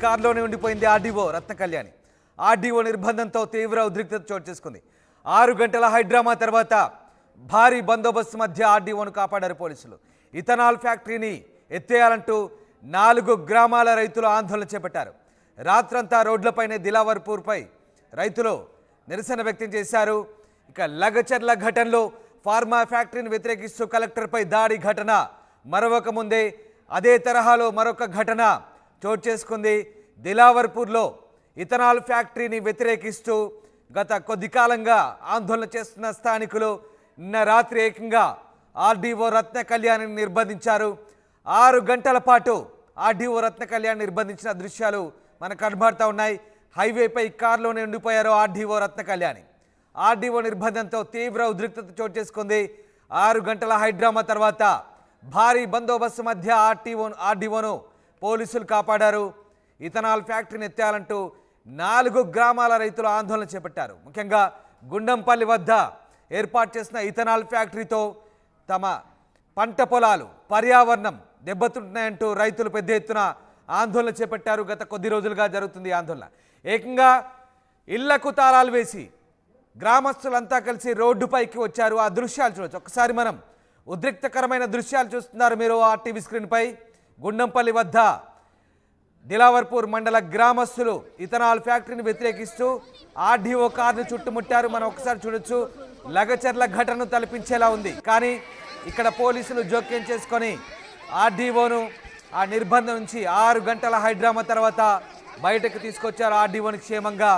కారులోనే ఉండిపోయింది ఆర్డీఓ రత్న కళ్యాణి. ఆర్డీఓ నిర్బంధంతో తీవ్ర ఉద్రిక్తత చోటు చేసుకుంది. 6 గంటల హైడ్రామా తర్వాత భారీ బందోబస్తు మధ్య ఆర్డీఓను కాపాడారు పోలీసులు. ఇథనాల్ ఫ్యాక్టరీని ఎత్తేయాలంటూ 4 గ్రామాల రైతులు ఆందోళన చేపట్టారు. రాత్రంతా రోడ్లపైనే దిలావర్పూర్పై రైతులు నిరసన వ్యక్తం చేశారు. ఇక లగచర్ల ఘటనలో ఫార్మా ఫ్యాక్టరీని వ్యతిరేకిస్తూ కలెక్టర్పై దాడి ఘటన మరొక ముందే అదే తరహాలో మరొక ఘటన చోటు చేసుకుంది. దిలావర్పూర్లో ఇథనాల్ ఫ్యాక్టరీని వ్యతిరేకిస్తూ గత కొద్ది కాలంగా ఆందోళన చేస్తున్న స్థానికులు నిన్న రాత్రి ఏకంగా ఆర్డీఓ రత్న కళ్యాణిని నిర్బంధించారు. 6 గంటల పాటు ఆర్డీఓ రత్న కళ్యాణ్ నిర్బంధించిన దృశ్యాలు మనకు కనబడుతూ ఉన్నాయి. హైవేపై కారులోనే ఉండిపోయారు ఆర్డీఓ రత్న కళ్యాణి. ఆర్డీఓ నిర్బంధంతో తీవ్ర ఉద్రిక్తత చోటు చేసుకుంది. 6 గంటల హైడ్రామా తర్వాత భారీ బందోబస్తు మధ్య ఆర్డీఓను పోలీసులు కాపాడారు. ఇథనాల్ ఫ్యాక్టరీని ఎత్తేయాలంటూ 4 గ్రామాల రైతులు ఆందోళన చేపట్టారు. ముఖ్యంగా గుండంపల్లి వద్ద ఏర్పాటు చేసిన ఇథనాల్ ఫ్యాక్టరీతో తమ పంట పొలాలు పర్యావరణం దెబ్బతింటున్నాయంటూ రైతులు పెద్ద ఎత్తున ఆందోళన చేపట్టారు. గత కొద్ది రోజులుగా జరుగుతుంది ఆందోళన. ఏకంగా ఇళ్లకు తాళాలు వేసి గ్రామస్తులంతా కలిసి రోడ్డుపైకి వచ్చారు. ఆ దృశ్యాలు చూడొచ్చు. ఒకసారి మనం ఉద్రిక్తకరమైన దృశ్యాలు చూస్తున్నారు మీరు ఆర్టీవీ స్క్రీన్పై. గుండంపల్లి వద్ద దిలావర్పూర్ మండల గ్రామస్తులు ఇథనాల్ ఫ్యాక్టరీని వ్యతిరేకిస్తూ ఆర్డీఓ కారును చుట్టుముట్టారు. మనం ఒకసారి చూడొచ్చు. లగచర్ల ఘటనను తలపించేలా ఉంది. కానీ ఇక్కడ పోలీసులు జోక్యం చేసుకొని ఆర్డీఓను ఆ నిర్బంధం నుంచి 6 గంటల హైడ్రామా తర్వాత బయటకు తీసుకొచ్చారు. ఆర్డీఓని క్షేమంగా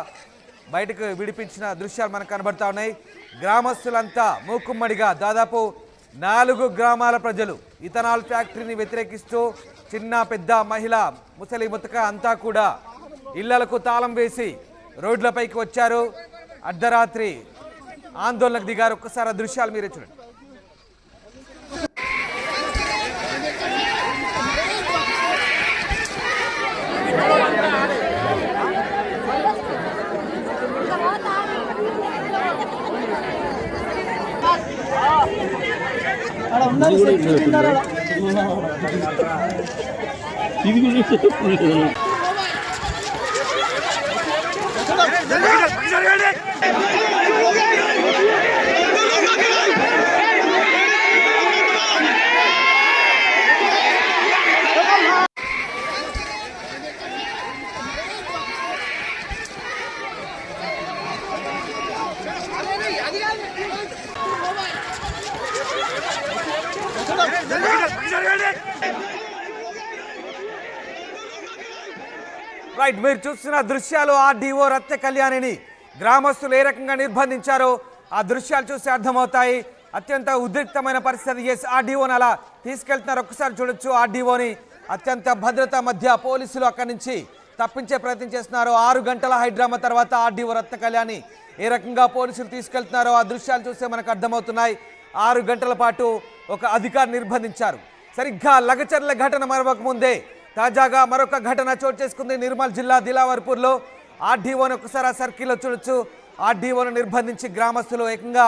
బయటకు విడిపించిన దృశ్యాలు మనకు కనబడతా ఉన్నాయి. గ్రామస్తులంతా మూకుమ్మడిగా దాదాపు 4 గ్రామాల ప్రజలు ఇథనాల్ ఫ్యాక్టరీని వ్యతిరేకిస్తూ చిన్న పెద్ద మహిళ ముసలి ముతక అంతా కూడా ఇళ్లకు తాళం వేసి రోడ్లపైకి వచ్చారు. అర్ధరాత్రి ఆందోళనకు దిగారు. ఒక్కసారి ఆ దృశ్యాలు మీరే చూడండి. ఇది రైట్, మీరు చూస్తున్న దృశ్యాలు ఆర్డీఓ రత్న కళ్యాణిని గ్రామస్తులు ఏ రకంగా నిర్బంధించారో ఆ దృశ్యాలు చూస్తే అర్థమవుతాయి. అత్యంత ఉద్రిక్తమైన పరిస్థితి. ఎస్, ఆర్డీఓని అలా తీసుకెళ్తున్నారు. ఒక్కసారి చూడొచ్చు. ఆర్డీఓని అత్యంత భద్రత మధ్య పోలీసులు అక్కడి నుంచి తప్పించే ప్రయత్నం చేస్తున్నారు. 6 గంటల హైడ్రామా తర్వాత ఆర్డీఓ రత్న కళ్యాణి ఏ రకంగా పోలీసులు తీసుకెళ్తున్నారో ఆ దృశ్యాలు చూస్తే మనకు అర్థమవుతున్నాయి. 6 గంటల పాటు ఒక అధికారి నిర్బంధించారు. సరిగ్గా లగచర్ల ఘటన మరొక ముందే తాజాగా మరొక ఘటన చోటు చేసుకుంది. నిర్మల్ జిల్లా దిలావర్పూర్లో ఆర్డీఓని ఒకసారి ఆ సర్కిల్లో చూడొచ్చు. ఆర్డీఓను నిర్బంధించి గ్రామస్తులు ఏకంగా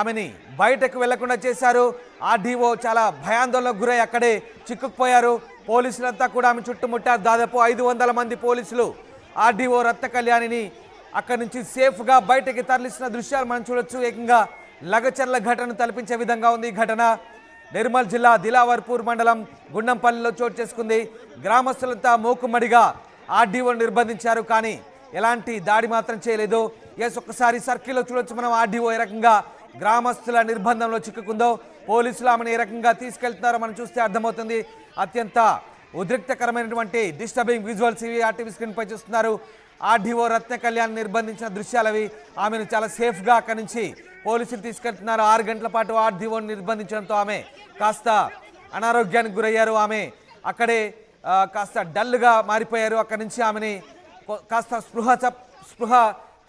ఆమెని బయటకు వెళ్లకుండా చేశారు. ఆర్డీఓ చాలా భయాందోళనకు గురై అక్కడే చిక్కుకుపోయారు. పోలీసులంతా కూడా ఆమె చుట్టుముట్టారు. దాదాపు 500 మంది పోలీసులు ఆర్డీఓ రత్న కళ్యాణిని అక్కడి నుంచి సేఫ్గా బయటకి తరలిస్తున్న దృశ్యాలు మనం చూడొచ్చు. ఏకంగా లగచర్ల ఘటనను తలపించే విధంగా ఉంది ఈ ఘటన. నిర్మల్ జిల్లా దిలావర్పూర్ మండలం గుండంపల్లిలో చోటు చేసుకుంది. గ్రామస్తులంతా మూకుమ్మడిగా ఆర్డీఓను నిర్బంధించారు. కానీ ఎలాంటి దాడి మాత్రం చేయలేదు. ఎస్, ఒక్కసారి సర్కిల్లో చూడొచ్చు మనం. ఆర్డీఓ ఏ రకంగా గ్రామస్తుల నిర్బంధంలో చిక్కుకుందో, పోలీసులు ఆమెను ఏ రకంగా తీసుకెళ్తున్నారో మనం చూస్తే అర్థమవుతుంది. అత్యంత ఉద్రిక్తకరమైనటువంటి డిస్టర్బింగ్ విజువల్స్ ఇవి ఆర్టీవీ స్క్రీన్పై చూస్తున్నారు. ఆర్డీఓ రత్న కళ్యాణ్ నిర్బంధించిన దృశ్యాలవి. ఆమెను చాలా సేఫ్గా అక్కడి నుంచి పోలీసులు తీసుకెళ్తున్నారు. 6 గంటల పాటు ఆర్డీఓను నిర్బంధించడంతో ఆమె కాస్త అనారోగ్యానికి గురయ్యారు. ఆమె అక్కడే కాస్త డల్గా మారిపోయారు. అక్కడి నుంచి ఆమెని కాస్త స్పృహ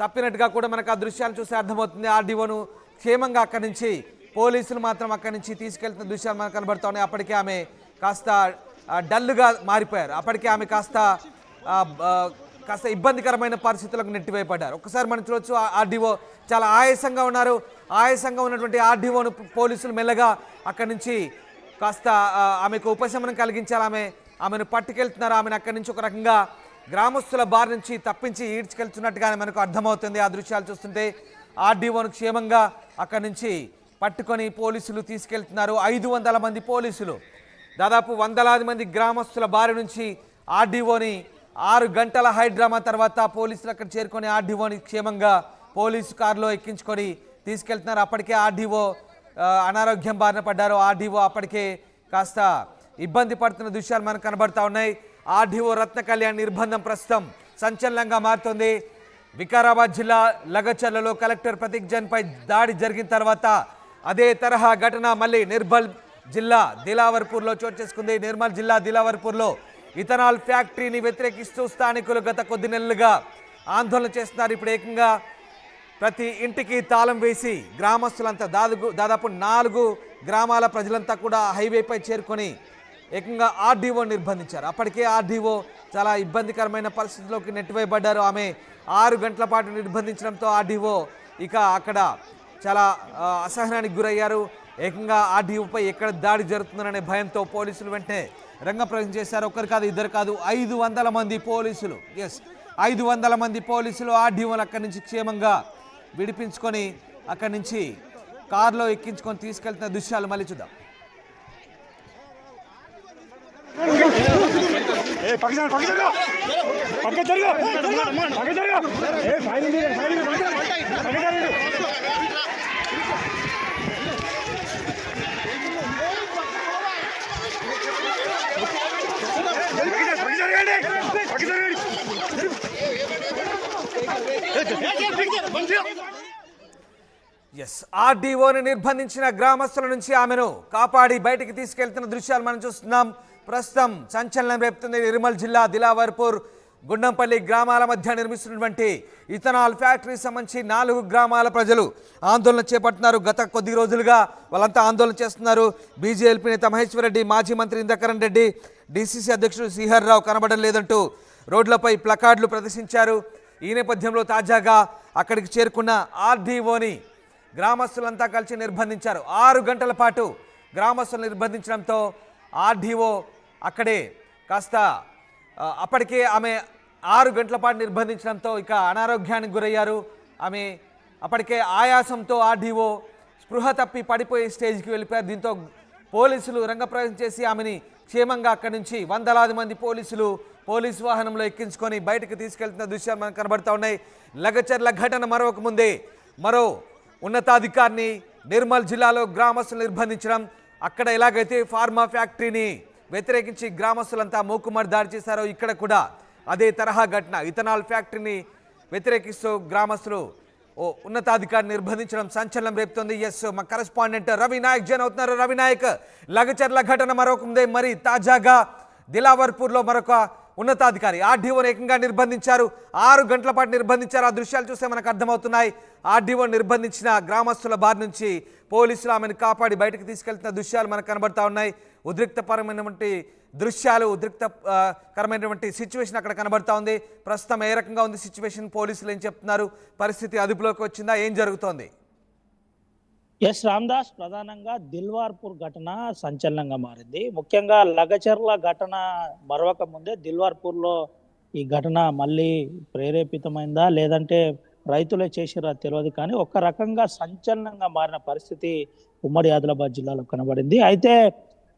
తప్పినట్టుగా కూడా మనకు ఆ దృశ్యాలు చూస్తే అర్థమవుతుంది. ఆర్డీఓను క్షేమంగా అక్కడి నుంచి పోలీసులు మాత్రం అక్కడి నుంచి తీసుకెళ్తున్న దృశ్యాలు మనకు కనబడుతూ ఉన్నాయి. అప్పటికే ఆమె కాస్త డల్గా మారిపోయారు. అప్పటికే ఆమె కాస్త ఇబ్బందికరమైన పరిస్థితులకు నెట్టివేయబడ్డారు. ఒక్కసారి మనం చూడొచ్చు. ఆర్డీఓ చాలా ఆయాసంగా ఉన్నారు. ఆయాసంగా ఉన్నటువంటి ఆర్డీఓను పోలీసులు మెల్లగా అక్కడి నుంచి కాస్త ఆమెకు ఉపశమనం కలిగించాలి. ఆమెను పట్టుకెళ్తున్నారు. ఆమెను అక్కడి నుంచి ఒక రకంగా గ్రామస్తుల బారి నుంచి తప్పించి ఈడ్చుకెళ్తున్నట్టుగానే మనకు అర్థమవుతుంది. ఆ దృశ్యాలు చూస్తుంటే ఆర్డీఓను క్షేమంగా అక్కడి నుంచి పట్టుకొని పోలీసులు తీసుకెళ్తున్నారు. 500 మంది పోలీసులు, దాదాపు వందలాది మంది గ్రామస్తుల బారి నుంచి ఆర్డీఓని 6 గంటల హైడ్రామా తర్వాత పోలీసులు అక్కడ చేరుకొని ఆర్డీఓని క్షేమంగా పోలీసు కారులో ఎక్కించుకొని తీసుకెళ్తున్నారు. అప్పటికే ఆర్డీఓ అనారోగ్యం బారిన పడ్డారు. ఆర్డీఓ అప్పటికే కాస్త ఇబ్బంది పడుతున్న దృశ్యాలు మనకు కనబడతా ఉన్నాయి. ఆర్డీఓ రత్న కళ్యాణ్ నిర్బంధం ప్రస్తుతం సంచలనంగా మారుతుంది. వికారాబాద్ జిల్లా లగచర్లలో కలెక్టర్ ప్రతీక్ జైన్పై దాడి జరిగిన తర్వాత అదే తరహా ఘటన మళ్ళీ నిర్మల్ జిల్లా దిలావర్పూర్లో చోటు చేసుకుంది. నిర్మల్ జిల్లా దిలావర్పూర్లో ఇథనాల్ ఫ్యాక్టరీని వ్యతిరేకిస్తూ స్థానికులు గత కొద్ది నెలలుగా ఆందోళన చేస్తున్నారు. ఇప్పుడు ఏకంగా ప్రతి ఇంటికి తాళం వేసి గ్రామస్తులంతా దాదాపు 4 గ్రామాల ప్రజలంతా కూడా హైవేపై చేరుకొని ఏకంగా ఆర్డీఓ నిర్బంధించారు. అప్పటికే ఆర్డీఓ చాలా ఇబ్బందికరమైన పరిస్థితిలోకి నెట్టివేయబడ్డారు. ఆమె 6 గంటల పాటు నిర్బంధించడంతో ఆర్డీఓ ఇక అక్కడ చాలా అసహనానికి గురయ్యారు. ఏకంగా ఆర్డీఓపై ఎక్కడ దాడి జరుగుతుందనే భయంతో పోలీసులు వెంటనే రంగప్రవేశం చేశారు. ఒకరు కాదు, ఇద్దరు కాదు, 500 మంది పోలీసులు, 500 మంది పోలీసులు ఆర్డీఓలు అక్కడి నుంచి క్షేమంగా విడిపించుకొని అక్కడి నుంచి కారులో ఎక్కించుకొని తీసుకెళ్తున్న దృశ్యాలు మళ్ళీ చూద్దాం. ఆర్డీఓని నిర్బంధించిన గ్రామస్తుల నుంచి ఆమెను కాపాడి బయటికి తీసుకెళ్తున్న దృశ్యాలు మనం చూస్తున్నాం. ప్రస్తుతం సంచలనం రేపుతుంది. నిర్మల్ జిల్లా దిలావర్పూర్ గుండంపల్లి గ్రామాల మధ్య నిర్మిస్తున్నటువంటి ఇథనాల్ ఫ్యాక్టరీ సంబంధించి 4 గ్రామాల ప్రజలు ఆందోళన చేపడుతున్నారు. గత కొద్ది రోజులుగా వాళ్ళంతా ఆందోళన చేస్తున్నారు. బీజేపీ నేత మహేశ్వర్ రెడ్డి, మాజీ మంత్రి ఇంద్రకరణ్ రెడ్డి, డీసీసీ అధ్యక్షుడు శ్రీహర్ రావు కనబడడం లేదంటూ రోడ్లపై ప్లకార్డులు ప్రదర్శించారు. ఈ నేపథ్యంలో తాజాగా అక్కడికి చేరుకున్న ఆర్డీఓని గ్రామస్తులంతా కలిసి నిర్బంధించారు. 6 గంటల పాటు గ్రామస్తులు నిర్బంధించడంతో ఆర్డీఓ అక్కడే కాస్త అప్పటికే ఆమె 6 గంటల పాటు నిర్బంధించడంతో ఇక అనారోగ్యానికి గురయ్యారు. ఆమె అప్పటికే ఆయాసంతో ఆర్డీఓ స్పృహ తప్పి పడిపోయే స్టేజ్కి వెళ్ళిపోయారు. దీంతో పోలీసులు రంగప్రవేశం చేసి ఆమెని క్షేమంగా అక్కడి నుంచి వందలాది మంది పోలీసులు పోలీసు వాహనంలో ఎక్కించుకొని బయటకు తీసుకెళ్తున్న దృశ్యాలు మనకు కనబడతా ఉన్నాయి. లగచర్ల ఘటన మరొక ముందే మరో ఉన్నతాధికారిని నిర్మల్ జిల్లాలో గ్రామస్తులు నిర్బంధించడం, అక్కడ ఎలాగైతే ఫార్మా ఫ్యాక్టరీని వ్యతిరేకించి గ్రామస్తులంతా మూకుమ్మడి దాడి చేశారో ఇక్కడ కూడా అదే తరహా ఘటన. ఇథనాల్ ఫ్యాక్టరీని వ్యతిరేకిస్తూ గ్రామస్తులు ఉన్నతాధికారిని నిర్బంధించడం సంచలనం రేపుతోంది. మా కరెస్పాండెంట్ రవి నాయక్ జాయిన్ అవుతున్నారు. రవి నాయక్, లగచర్ల ఘటన మరొక ముందే మరి తాజాగా దిలావర్పూర్లో మరొక ఉన్నతాధికారి ఆర్డీఓని ఏకంగా నిర్బంధించారు. 6 గంటల పాటు నిర్బంధించారు. ఆ దృశ్యాలు చూస్తే మనకు అర్థమవుతున్నాయి. ఆర్డీఓ నిర్బంధించిన గ్రామస్తుల బారి నుంచి పోలీసులు ఆమెను కాపాడి బయటకు తీసుకెళ్తున్న దృశ్యాలు మనకు కనబడతా ఉన్నాయి. ఉద్రిక్తపరమైనటువంటి దృశ్యాలు, ఉద్రిక్తకరమైనటువంటి సిచ్యువేషన్ అక్కడ కనబడతా ఉంది. ప్రస్తుతం ఏ రకంగా ఉంది సిచ్యువేషన్? పోలీసులు ఏం చెప్తున్నారు? పరిస్థితి అదుపులోకి వచ్చిందా? ఏం జరుగుతోంది? రామ్దాస్, ప్రధానంగా దిల్వార్పూర్ ఘటన సంచలనంగా మారింది. ముఖ్యంగా లగచర్ల ఘటన మరొక ముందే దిల్వార్పూర్లో ఈ ఘటన మళ్ళీ ప్రేరేపితమైందా లేదంటే రైతులే చేసిరా తెలియదు, కానీ ఒక రకంగా సంచలనంగా మారిన పరిస్థితి ఉమ్మడి ఆదిలాబాద్ జిల్లాలో కనబడింది. అయితే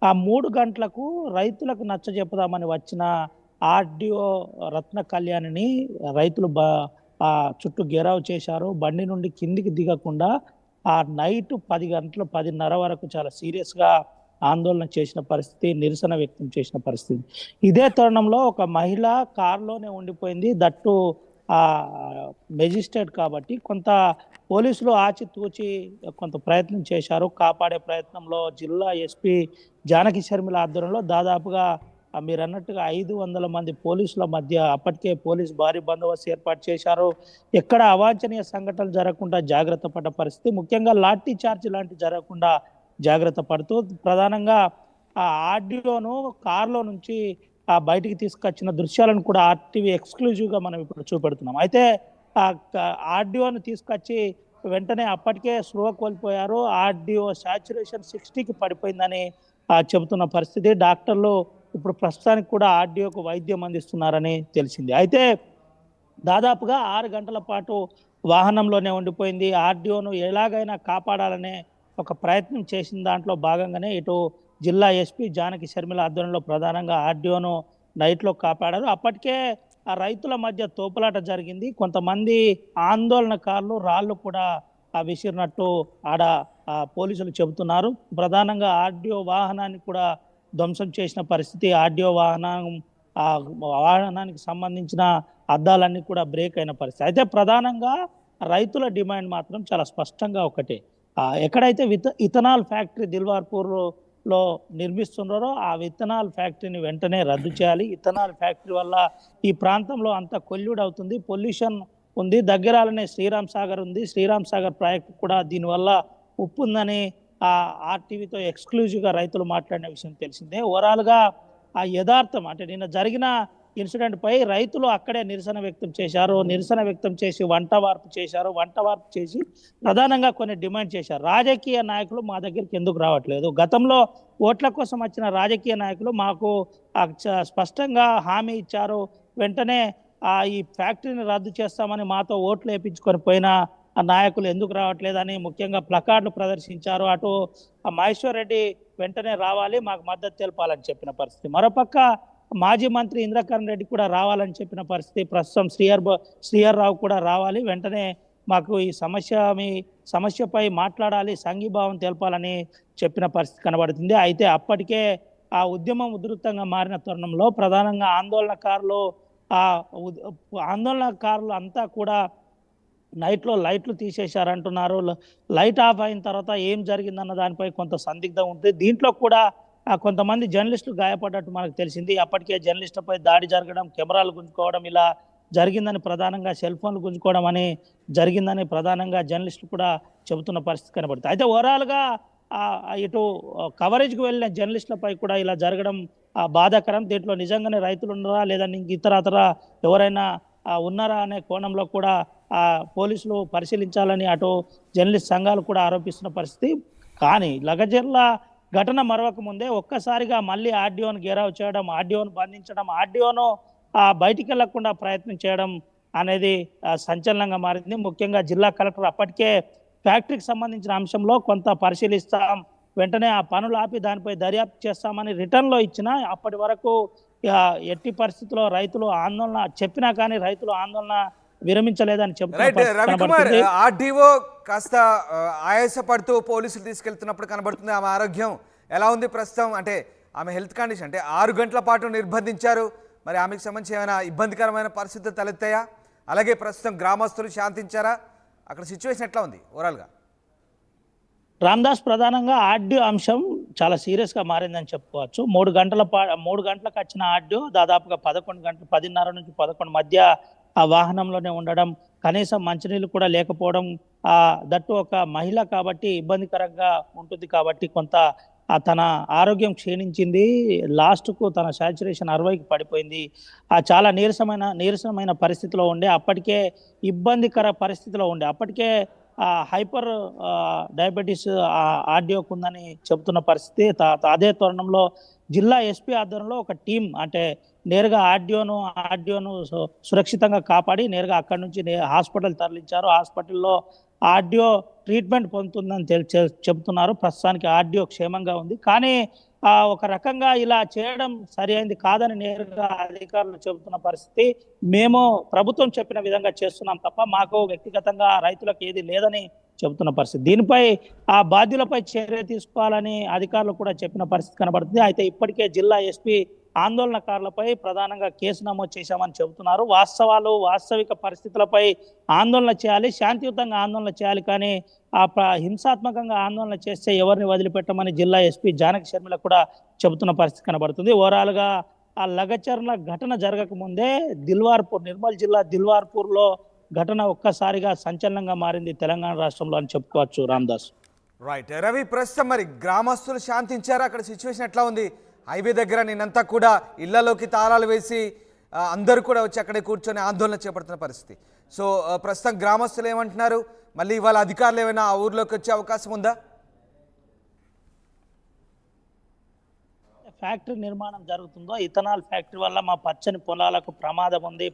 ఆ 3 గంటలకు రైతులకు నచ్చజెప్పుదామని వచ్చిన ఆర్డీఓ రత్న కళ్యాణిని రైతులు చుట్టూ గెరావ్ చేశారు. బండి నుండి కిందికి దిగకుండా ఆ నైట్ 10 గంటలు 10:30 వరకు చాలా సీరియస్గా ఆందోళన చేసిన పరిస్థితి, నిరసన వ్యక్తం చేసిన పరిస్థితి. ఇదే తరుణంలో ఒక మహిళ కారులోనే ఉండిపోయింది. దట్టు ఆ మెజిస్ట్రేట్ కాబట్టి కొంత పోలీసులు ఆచితూచి కొంత ప్రయత్నం చేశారు. కాపాడే ప్రయత్నంలో జిల్లా ఎస్పీ జానకి శర్మిల ఆధ్వర్యంలో దాదాపుగా మీరు అన్నట్టుగా 500 మంది పోలీసుల మధ్య అప్పటికే పోలీసు భారీ బందోబస్తు ఏర్పాటు చేశారు. ఎక్కడ అవాంఛనీయ సంఘటనలు జరగకుండా జాగ్రత్త పడ్డ పరిస్థితి, ముఖ్యంగా లాఠీ చార్జ్ లాంటి జరగకుండా జాగ్రత్త పడుతూ ప్రధానంగా ఆ ఆర్డీఓను కారులో నుంచి బయటికి తీసుకొచ్చిన దృశ్యాలను కూడా ఆర్టీవీ ఎక్స్క్లూజివ్గా మనం ఇప్పుడు చూపెడుతున్నాం. అయితే ఆర్డీఓను తీసుకొచ్చి వెంటనే అప్పటికే స్పృహ కోల్పోయారు. ఆర్డీఓ సాచురేషన్ 60కి పడిపోయిందని చెబుతున్న పరిస్థితి. డాక్టర్లు ఇప్పుడు ప్రస్తుతానికి కూడా ఆర్డీఓకు వైద్యం అందిస్తున్నారని తెలిసింది. అయితే దాదాపుగా 6 గంటల పాటు వాహనంలోనే ఉండిపోయింది. ఆర్డీఓను ఎలాగైనా కాపాడాలనే ఒక ప్రయత్నం చేసిన దాంట్లో భాగంగానే ఇటు జిల్లా ఎస్పీ జానకి షర్మిల ఆధ్వర్యంలో ప్రధానంగా ఆర్డీఓను నైట్లో కాపాడారు. అప్పటికే ఆ రైతుల మధ్య తోపులాట జరిగింది. కొంతమంది ఆందోళనకారులు రాళ్ళు కూడా విసిరినట్టు ఆడ పోలీసులు చెబుతున్నారు. ప్రధానంగా ఆర్డీఓ వాహనాన్ని కూడా ధ్వంసం చేసిన పరిస్థితి. ఆర్డీఓ వాహనానికి సంబంధించిన అద్దాలన్నీ కూడా బ్రేక్ అయిన పరిస్థితి. అయితే ప్రధానంగా రైతుల డిమాండ్ మాత్రం చాలా స్పష్టంగా ఒకటే. ఎక్కడైతే ఇథనాల్ ఫ్యాక్టరీ దిల్వార్పూర్లో నిర్మిస్తున్నారో ఆ ఇథనాల్ ఫ్యాక్టరీని వెంటనే రద్దు చేయాలి. ఇథనాల్ ఫ్యాక్టరీ వల్ల ఈ ప్రాంతంలో అంతా కొల్యూడ్ అవుతుంది, పొల్యూషన్ ఉంది. దగ్గరాలనే శ్రీరామ్ సాగర్ ఉంది. శ్రీరామ్ సాగర్ ప్రాజెక్టు కూడా దీనివల్ల ఉప్పు ఉందని ఆర్టీవీతో ఎక్స్క్లూజివ్గా రైతులు మాట్లాడిన విషయం తెలిసిందే. ఓవరాల్గా ఆ యథార్థం అంటే నిన్న జరిగిన ఇన్సిడెంట్ పై రైతులు అక్కడే నిరసన వ్యక్తం చేశారు. నిరసన వ్యక్తం చేసి వంట వార్పు చేసి ప్రధానంగా కొన్ని డిమాండ్ చేశారు. రాజకీయ నాయకులు మా దగ్గరికి ఎందుకు రావట్లేదు? గతంలో ఓట్ల కోసం వచ్చిన రాజకీయ నాయకులు మాకు స్పష్టంగా హామీ ఇచ్చారు, వెంటనే ఈ ఫ్యాక్టరీని రద్దు చేస్తామని మాతో ఓట్లు వేయించుకొని పోయిన ఆ నాయకులు ఎందుకు రావట్లేదని ముఖ్యంగా ప్లకార్డులు ప్రదర్శించారు. అటు మహేశ్వర్ రెడ్డి వెంటనే రావాలి, మాకు మద్దతు తెలపాలని చెప్పిన పరిస్థితి. మరోపక్క మాజీ మంత్రి ఇంద్రకరణ్ రెడ్డి కూడా రావాలని చెప్పిన పరిస్థితి. ప్రస్తుతం శ్రీహర్ రావు కూడా రావాలి, వెంటనే మాకు ఈ సమస్యపై మాట్లాడాలి, సంఘీభావం తెలపాలని చెప్పిన పరిస్థితి కనబడుతుంది. అయితే అప్పటికే ఆ ఉద్యమం ఉధృతంగా మారిన తరుణంలో ప్రధానంగా ఆందోళనకారులు అంతా కూడా నైట్లో లైట్లు తీసేశారంటున్నారు. లైట్ ఆఫ్ అయిన తర్వాత ఏం జరిగిందన్న దానిపై కొంత సందిగ్ధం ఉంటుంది. దీంట్లో కూడా కొంతమంది జర్నలిస్టులు గాయపడ్డట్టు మనకు తెలిసింది. అప్పటికే జర్నలిస్టులపై దాడి జరగడం, కెమెరాలు గుంజుకోవడం ఇలా జరిగిందని, ప్రధానంగా సెల్ ఫోన్లు గుంజుకోవడం అని జరిగిందని ప్రధానంగా జర్నలిస్టులు కూడా చెబుతున్న పరిస్థితి కనబడుతుంది. అయితే ఓవరాల్గా ఇటు కవరేజ్కి వెళ్ళిన జర్నలిస్టులపై కూడా ఇలా జరగడం బాధాకరం. దీంట్లో నిజంగానే రైతులు ఉన్నారా లేదా ఇతర ఎవరైనా ఉన్నారా అనే కోణంలో కూడా పోలీసులు పరిశీలించాలని అటు జర్నలిస్ట్ సంఘాలు కూడా ఆరోపిస్తున్న పరిస్థితి. కానీ లగజర్ల ఘటన మరవక ముందే ఒక్కసారిగా మళ్ళీ ఆర్డీఓను గేరావు చేయడం, ఆర్డీఓను బంధించడం, ఆర్డీఓను బయటికి వెళ్లకుండా ప్రయత్నం చేయడం అనేది సంచలనంగా మారింది. ముఖ్యంగా జిల్లా కలెక్టర్ అప్పటికే ఫ్యాక్టరీకి సంబంధించిన అంశంలో కొంత పరిశీలిస్తాం, వెంటనే ఆ పనులు ఆపి దానిపై దర్యాప్తు చేస్తామని రిటర్న్లో ఇచ్చినా అప్పటి వరకు ఎట్టి పరిస్థితుల్లో రైతులు ఆందోళన చెప్పినా కానీ రైతులు ఆందోళన విరమించలేదని చెప్తున్నారు. ఆర్డీఓ కాస్త ఆయాసపడుతూ పోలీసులు తీసుకెళ్తున్నప్పుడు కనబడుతుంది. ఆమె ఆరోగ్యం ఎలా ఉంది ప్రస్తుతం? అంటే ఆమె హెల్త్ కండిషన్ అంటే 6 గంటల పాటు నిర్బంధించారు. మరి ఆమెకు సంబంధించి ఏమైనా ఇబ్బందికరమైన పరిస్థితులు తలెత్తాయా? అలాగే ప్రస్తుతం గ్రామస్తులు శాంతించారా? అక్కడ సిచ్యువేషన్ ఎట్లా ఉంది ఓవరాల్గా? రామ్దాస్, ప్రధానంగా ఆర్డీఓ అంశం చాలా సీరియస్గా మారిందని చెప్పుకోవచ్చు. 3 గంటలకు వచ్చిన ఆర్డీఓ దాదాపుగా 11 గంటలు, 10:30 నుంచి 11 మధ్య ఆ వాహనంలోనే ఉండడం, కనీసం మంచినీళ్ళు కూడా లేకపోవడం, దట్టు ఒక మహిళ కాబట్టి ఇబ్బందికరంగా ఉంటుంది కాబట్టి కొంత తన ఆరోగ్యం క్షీణించింది. లాస్ట్కు తన సాచురేషన్ 60కి పడిపోయింది. చాలా నీరసమైన పరిస్థితిలో ఉండే, అప్పటికే ఇబ్బందికర పరిస్థితిలో ఉండే, అప్పటికే హైపర్ డయాబెటీస్ ఆర్డీఓకు ఉందని చెబుతున్న పరిస్థితి. అదే తరుణంలో జిల్లా ఎస్పీ ఆధ్వర్యంలో ఒక టీం అంటే నేరుగా ఆర్డీఓను సురక్షితంగా కాపాడి నేరుగా అక్కడి నుంచి హాస్పిటల్ తరలించారు. హాస్పిటల్లో ఆర్డీఓ ట్రీట్మెంట్ పొందుతుందని చెబుతున్నారు. ప్రస్తుతానికి ఆర్డీఓ క్షేమంగా ఉంది. కానీ ఒక రకంగా ఇలా చేయడం సరి అయింది కాదని నేరుగా అధికారులు చెబుతున్న పరిస్థితి. మేము ప్రభుత్వం చెప్పిన విధంగా చేస్తున్నాం తప్ప మాకు వ్యక్తిగతంగా రైతులకు ఏది లేదని చెబుతున్న పరిస్థితి. దీనిపై ఆ బాధ్యులపై చర్య తీసుకోవాలని అధికారులు కూడా చెప్పిన పరిస్థితి కనబడుతుంది. అయితే ఇప్పటికే జిల్లా ఎస్పీ ఆందోళనకారులపై ప్రధానంగా కేసు నమోదు చేశామని చెబుతున్నారు. వాస్తవిక పరిస్థితులపై ఆందోళన చేయాలి, శాంతియుతంగా ఆందోళన చేయాలి, కానీ హింసాత్మకంగా ఆందోళన చేస్తే ఎవరిని వదిలిపెట్టమని జిల్లా ఎస్పీ జానకి షర్మిల కూడా చెబుతున్న పరిస్థితి కనబడుతుంది. ఓవరాల్గా ఆ లగచర్ల ఘటన జరగక ముందే నిర్మల్ జిల్లా దిల్వార్పూర్లో ఘటన ఒక్కసారిగా సంచలనంగా మారింది తెలంగాణ రాష్ట్రంలో అని చెప్పుకోవచ్చు. రామ్దాస్. రైట్ రవి, ప్రస్తుతం మరి గ్రామస్తులు శాంతించారా? అక్కడ సిచ్యువేషన్ ఎట్లా ఉంది? హైవే దగ్గర నిన్నంతా కూడా ఇళ్లలోకి తాళాలు వేసి అందరూ కూడా వచ్చి అక్కడే కూర్చొని ఆందోళన చేపడుతున్న పరిస్థితి. సో ప్రస్తుతం గ్రామస్తులు ఏమంటున్నారు? మళ్ళీ వాళ్ళ అధికారులు ఏమైనా ఆ ఊర్లోకి వచ్చే అవకాశం ఉందా? ఫ్యాక్టరీ నిర్మాణం జరుగుతుందో, ఇథనాల్ ఫ్యాక్టరీ వల్ల మా పచ్చని పొలాలకు ప్రమాదం ఉంది,